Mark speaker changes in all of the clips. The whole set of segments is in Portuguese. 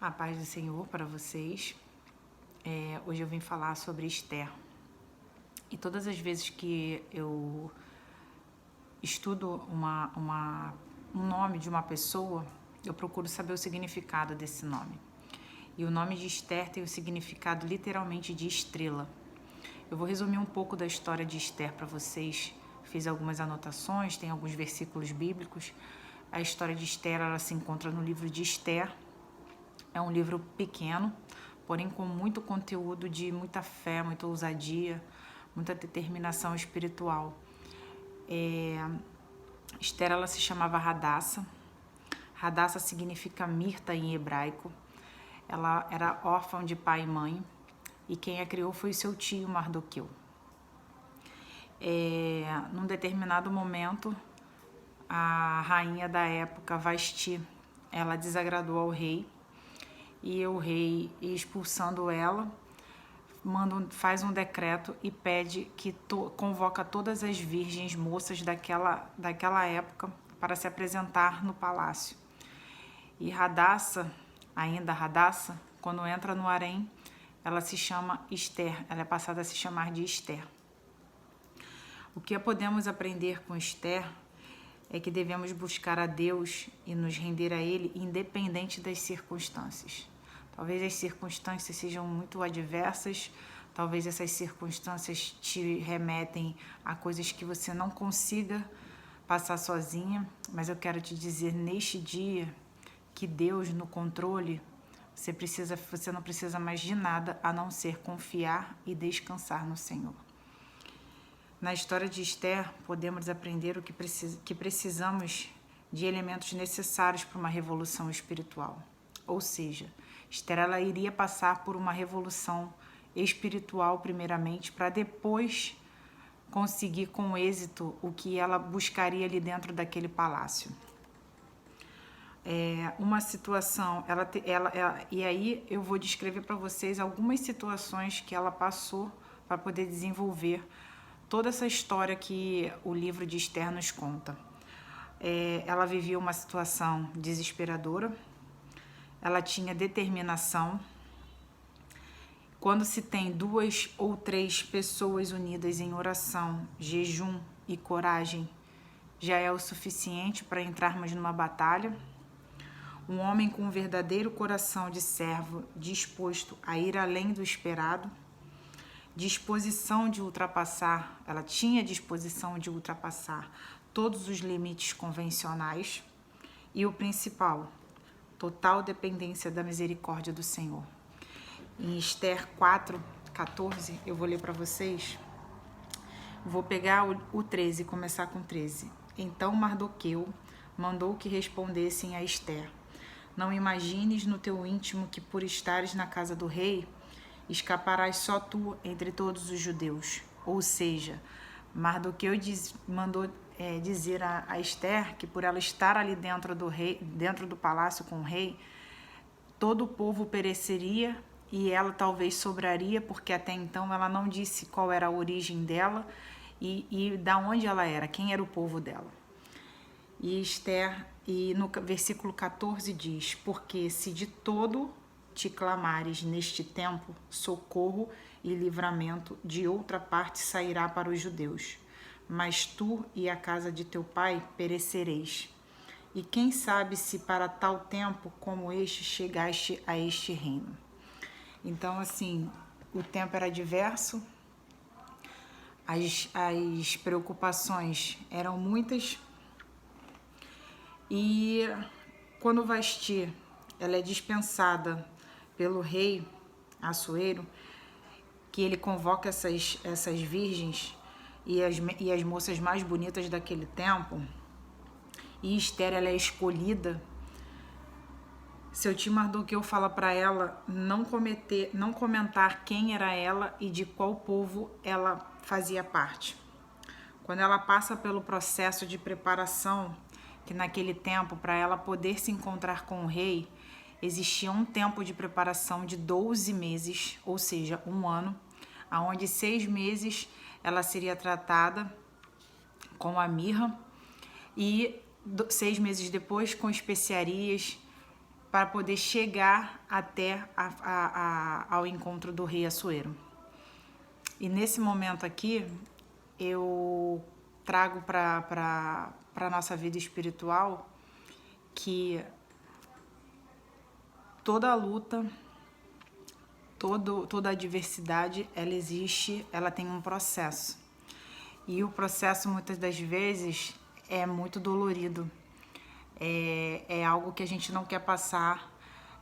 Speaker 1: A paz do Senhor para vocês. Hoje eu vim falar sobre Esther. E todas as vezes que eu estudo um nome de uma pessoa, eu procuro saber o significado desse nome. E o nome de Esther tem o significado literalmente de estrela. Eu vou resumir um pouco da história de Esther para vocês. Fiz algumas anotações, tem alguns versículos bíblicos. A história de Esther, ela se encontra no livro de Esther. É um livro pequeno, porém com muito conteúdo de muita fé, muita ousadia, muita determinação espiritual. Esther, ela se chamava Radassa. Radassa significa mirta em hebraico. Ela era órfã de pai e mãe, e quem a criou foi o seu tio Mardoqueu. Num determinado momento, a rainha da época, Vasti, ela desagradou ao rei, e o rei, expulsando ela, faz um decreto e pede que convoca todas as virgens moças daquela época para se apresentar no palácio. E Radassa, quando entra no harém, ela se chama Esther, ela é passada a se chamar de Esther. O que podemos aprender com Esther é que devemos buscar a Deus e nos render a Ele independente das circunstâncias. Talvez as circunstâncias sejam muito adversas, talvez essas circunstâncias te remetem a coisas que você não consiga passar sozinha, mas eu quero te dizer neste dia que Deus no controle, você não precisa mais de nada a não ser confiar e descansar no Senhor. Na história de Esther, podemos aprender o que precisamos de elementos necessários para uma revolução espiritual. Ou seja, Esther, ela iria passar por uma revolução espiritual primeiramente, para depois conseguir com êxito o que ela buscaria ali dentro daquele palácio. Uma situação, e aí eu vou descrever para vocês algumas situações que ela passou para poder desenvolver toda essa história que o livro de Esther nos conta. Ela vivia uma situação desesperadora, ela tinha determinação. Quando se tem 2 ou 3 pessoas unidas em oração, jejum e coragem, já é o suficiente para entrarmos numa batalha. Um homem com um verdadeiro coração de servo, disposto a ir além do esperado, disposição de ultrapassar, ela tinha disposição de ultrapassar todos os limites convencionais, e o principal, total dependência da misericórdia do Senhor. Em Esther 4:14, eu vou ler para vocês. Vou pegar o 13 e começar com 13. Então Mardoqueu mandou que respondessem a Esther: não imagines no teu íntimo que por estares na casa do rei, escaparás só tu entre todos os judeus. Ou seja, Mardoqueu mandou dizer a Esther que por ela estar ali dentro do palácio com o rei, todo o povo pereceria e ela talvez sobraria, porque até então ela não disse qual era a origem dela e da onde ela era, quem era o povo dela. E no versículo 14 diz: porque se de todo te clamares neste tempo, socorro e livramento de outra parte sairá para os judeus, mas tu e a casa de teu pai perecereis. E quem sabe se para tal tempo como este chegaste a este reino. Então, assim, o tempo era diverso, as preocupações eram muitas, e quando Vasti, ela é dispensada pelo rei Assuero, que ele convoca essas virgens e as moças mais bonitas daquele tempo, e Esther, ela é escolhida. Seu tio Mardoqueu fala para ela não comentar quem era ela e de qual povo ela fazia parte. Quando ela passa pelo processo de preparação, que naquele tempo, para ela poder se encontrar com o rei, existia um tempo de preparação de 12 meses, ou seja, 1 ano, onde 6 meses ela seria tratada com a mirra e 6 meses depois com especiarias para poder chegar até ao encontro do rei Assuero. E nesse momento aqui, eu trago para a nossa vida espiritual que toda luta, toda adversidade, ela existe, ela tem um processo. E o processo, muitas das vezes, é muito dolorido. É algo que a gente não quer passar,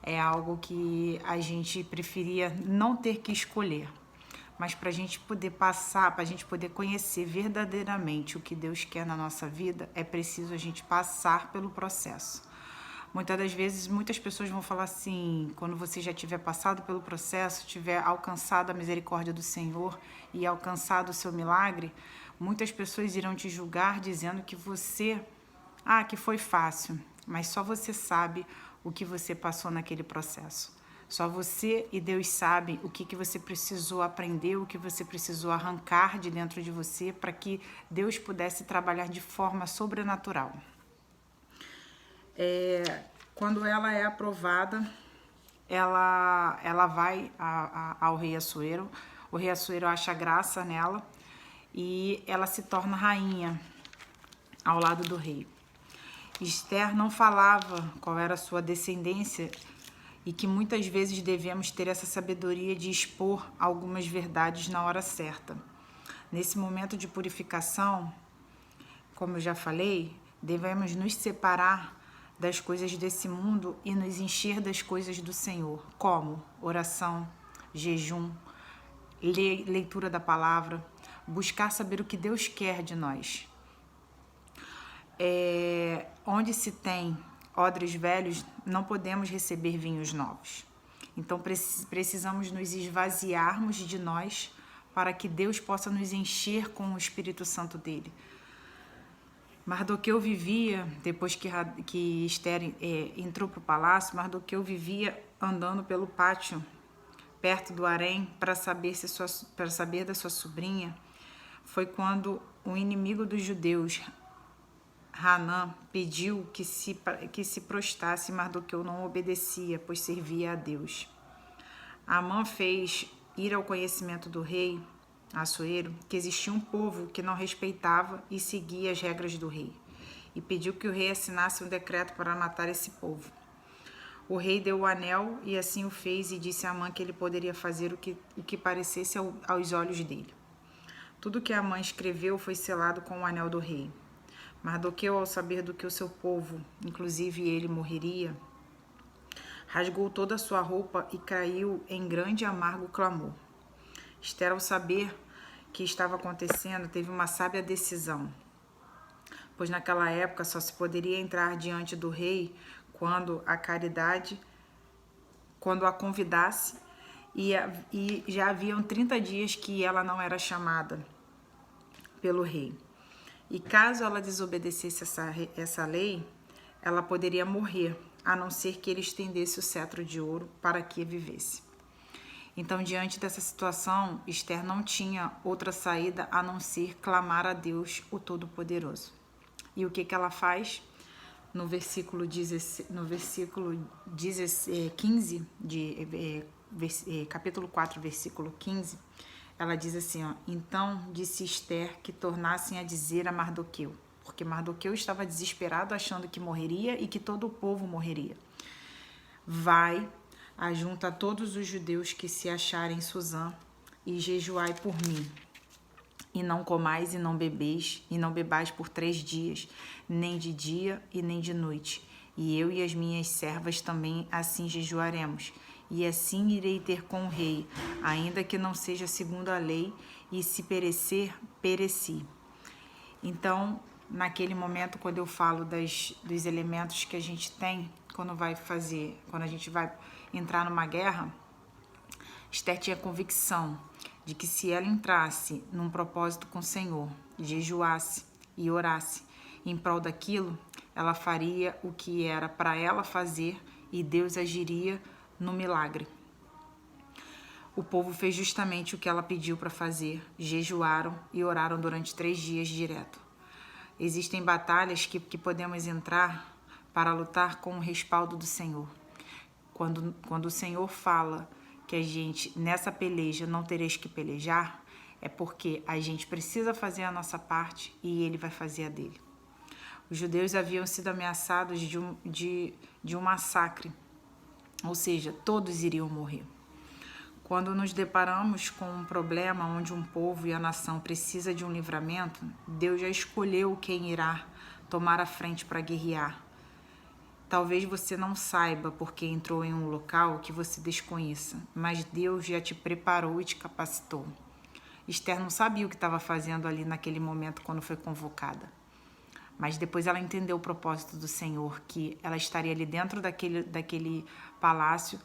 Speaker 1: é algo que a gente preferia não ter que escolher. Mas para a gente poder passar, para a gente poder conhecer verdadeiramente o que Deus quer na nossa vida, é preciso a gente passar pelo processo. Muitas das vezes, muitas pessoas vão falar assim, quando você já tiver passado pelo processo, tiver alcançado a misericórdia do Senhor e alcançado o seu milagre, muitas pessoas irão te julgar dizendo que que foi fácil, mas só você sabe o que você passou naquele processo. Só você e Deus sabem o que você precisou aprender, o que você precisou arrancar de dentro de você para que Deus pudesse trabalhar de forma sobrenatural. Quando ela é aprovada, ela vai ao rei Assuero. O rei Assuero acha graça nela e ela se torna rainha ao lado do rei. Esther não falava qual era a sua descendência e que muitas vezes devemos ter essa sabedoria de expor algumas verdades na hora certa. Nesse momento de purificação, como eu já falei, devemos nos separar das coisas desse mundo e nos encher das coisas do Senhor, como oração, jejum, leitura da palavra, buscar saber o que Deus quer de nós. Onde se tem odres velhos, não podemos receber vinhos novos. Então precisamos nos esvaziarmos de nós para que Deus possa nos encher com o Espírito Santo dele. Mardoqueu vivia, depois que Esther entrou para o palácio, Mardoqueu vivia andando pelo pátio, perto do harém, para saber da sua sobrinha. Foi quando o inimigo dos judeus, Hanã, pediu que se prostrasse, e Mardoqueu não obedecia, pois servia a Deus. Amã fez ir ao conhecimento do rei Assuero que existia um povo que não respeitava e seguia as regras do rei, e pediu que o rei assinasse um decreto para matar esse povo. O rei deu o anel e assim o fez, e disse a Amã que ele poderia fazer o que parecesse aos olhos dele. Tudo que Amã escreveu foi selado com o anel do rei. Mardoqueu, ao saber do que o seu povo, inclusive ele, morreria, rasgou toda a sua roupa e caiu em grande e amargo clamor. Esther, ao saber que estava acontecendo, teve uma sábia decisão, pois naquela época só se poderia entrar diante do rei quando a convidasse, e já haviam 30 dias que ela não era chamada pelo rei. E caso ela desobedecesse essa lei, ela poderia morrer, a não ser que ele estendesse o cetro de ouro para que vivesse. Então, diante dessa situação, Esther não tinha outra saída a não ser clamar a Deus, o Todo-Poderoso. E o que ela faz? No versículo 15, capítulo 4, versículo 15, ela diz assim, então disse Esther que tornassem a dizer a Mardoqueu, porque Mardoqueu estava desesperado, achando que morreria e que todo o povo morreria. Vai, ajunta todos os judeus que se acharem em Suzã e jejuai por mim. E não comais e não bebeis, e não bebais por 3 dias, nem de dia e nem de noite. E eu e as minhas servas também assim jejuaremos. E assim irei ter com o rei, ainda que não seja segundo a lei, e se perecer, pereci. Então, naquele momento, quando eu falo dos elementos que a gente tem, quando a gente vai entrar numa guerra, Esther tinha convicção de que se ela entrasse num propósito com o Senhor, jejuasse e orasse em prol daquilo, ela faria o que era para ela fazer e Deus agiria no milagre. O povo fez justamente o que ela pediu para fazer, jejuaram e oraram durante 3 dias direto. Existem batalhas que podemos entrar para lutar com o respaldo do Senhor. Quando o Senhor fala que a gente, nessa peleja, não tereis que pelejar, é porque a gente precisa fazer a nossa parte e Ele vai fazer a dele. Os judeus haviam sido ameaçados de um massacre, ou seja, todos iriam morrer. Quando nos deparamos com um problema onde um povo e a nação precisa de um livramento, Deus já escolheu quem irá tomar a frente para guerrear. Talvez você não saiba porque entrou em um local que você desconheça, mas Deus já te preparou e te capacitou. Esther não sabia o que estava fazendo ali naquele momento quando foi convocada. Mas depois ela entendeu o propósito do Senhor, que ela estaria ali dentro daquele palácio,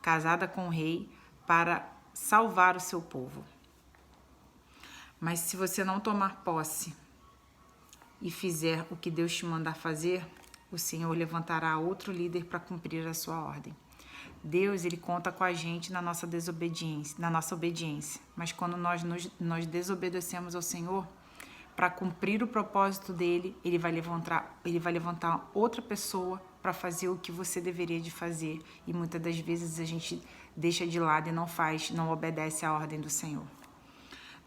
Speaker 1: casada com o rei, para salvar o seu povo. Mas se você não tomar posse e fizer o que Deus te mandar fazer, o Senhor levantará outro líder para cumprir a sua ordem. Deus, Ele conta com a gente na nossa desobediência, na nossa obediência. Mas quando nós desobedecemos ao Senhor, para cumprir o propósito dele, Ele vai levantar outra pessoa para fazer o que você deveria de fazer. E muitas das vezes a gente deixa de lado e não obedece à ordem do Senhor.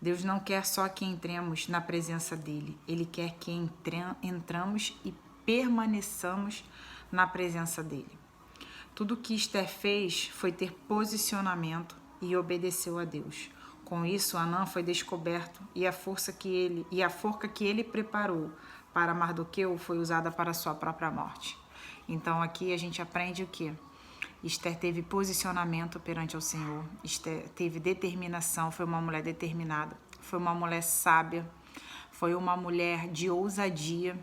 Speaker 1: Deus não quer só que entremos na presença dele. Ele quer que entramos e permaneçamos na presença dele. Tudo que Esther fez foi ter posicionamento e obedeceu a Deus. Com isso, Anã foi descoberto e a forca que ele preparou para Mardoqueu foi usada para a sua própria morte. Então aqui a gente aprende o quê? Esther teve posicionamento perante o Senhor, Esther teve determinação, foi uma mulher determinada, foi uma mulher sábia, foi uma mulher de ousadia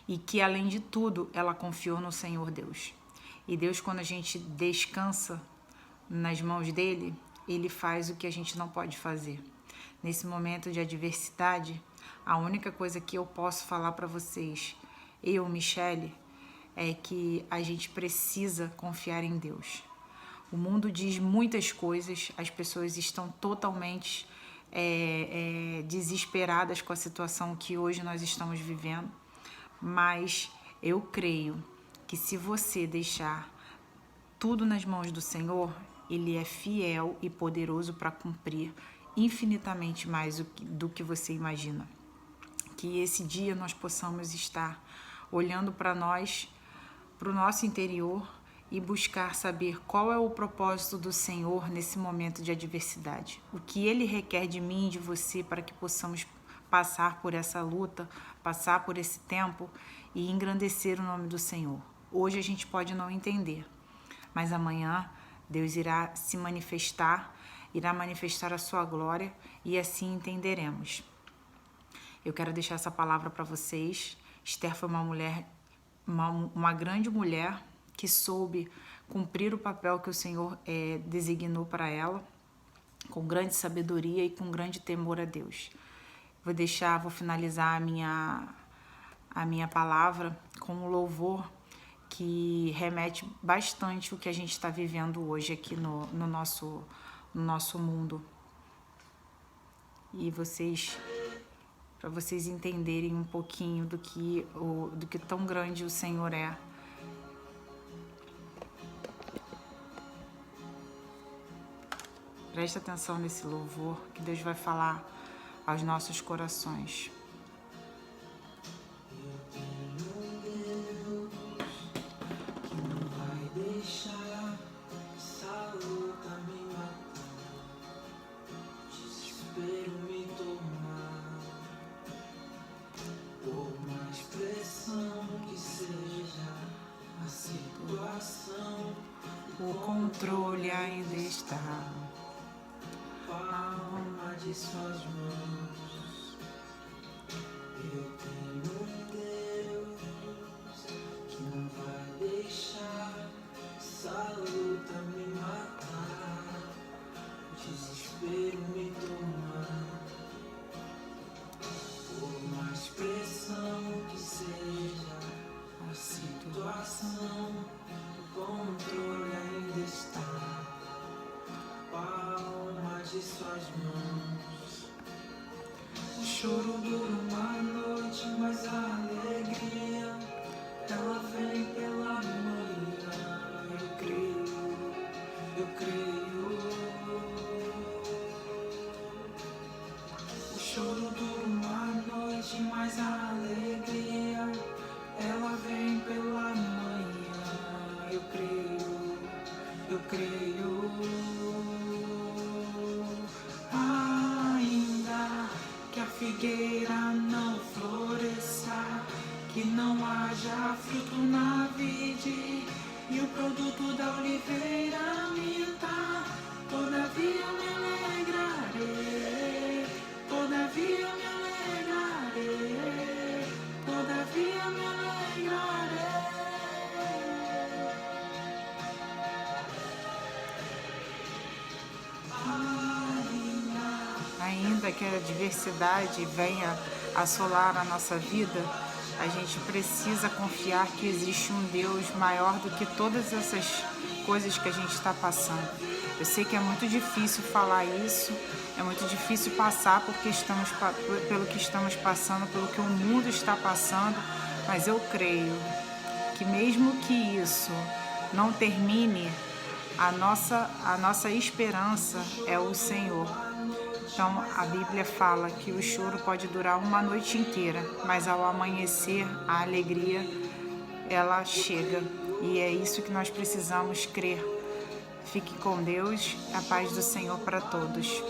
Speaker 1: e que, além de tudo, ela confiou no Senhor Deus. E Deus, quando a gente descansa nas mãos dele, ele faz o que a gente não pode fazer. Nesse momento de adversidade, a única coisa que eu posso falar para vocês, eu, Michele, é que a gente precisa confiar em Deus. O mundo diz muitas coisas, as pessoas estão totalmente desesperadas com a situação que hoje nós estamos vivendo, mas eu creio que se você deixar tudo nas mãos do Senhor, Ele é fiel e poderoso para cumprir infinitamente mais do que você imagina. Que esse dia nós possamos estar olhando para nós, para o nosso interior e buscar saber qual é o propósito do Senhor nesse momento de adversidade. O que Ele requer de mim e de você para que possamos passar por essa luta, passar por esse tempo e engrandecer o nome do Senhor. Hoje a gente pode não entender, mas amanhã Deus irá se manifestar, irá manifestar a sua glória e assim entenderemos. Eu quero deixar essa palavra para vocês. Esther foi uma mulher, uma grande mulher que soube cumprir o papel que o Senhor designou para ela, com grande sabedoria e com grande temor a Deus. Vou finalizar a minha palavra com um louvor que remete bastante o que a gente está vivendo hoje aqui no nosso mundo. E para vocês entenderem um pouquinho do que tão grande o Senhor é. Presta atenção nesse louvor que Deus vai falar aos nossos corações. O controle ainda está na palma de suas mãos. Eu tenho um Deus que não vai deixar essa luta me matar, o desespero me tomar. Por mais pressão que seja a situação, o controle ainda está na palma de suas mãos. O choro dura uma noite, mas a alegria ela vem pela manhã. Eu creio creio. Ainda que a figueira não floresça, que não haja fruto na vide e o produto da oliveira minta, todavia me alegrarei, todavia me alegrarei, todavia me alegrarei. Ainda que a adversidade venha assolar a nossa vida, a gente precisa confiar que existe um Deus maior do que todas essas coisas que a gente está passando. Eu sei que é muito difícil falar isso, é muito difícil passar pelo que estamos passando, pelo que o mundo está passando, mas eu creio que mesmo que isso não termine, a nossa esperança é o Senhor. Então, a Bíblia fala que o choro pode durar uma noite inteira, mas ao amanhecer, a alegria, ela chega. E é isso que nós precisamos crer. Fique com Deus, a paz do Senhor para todos.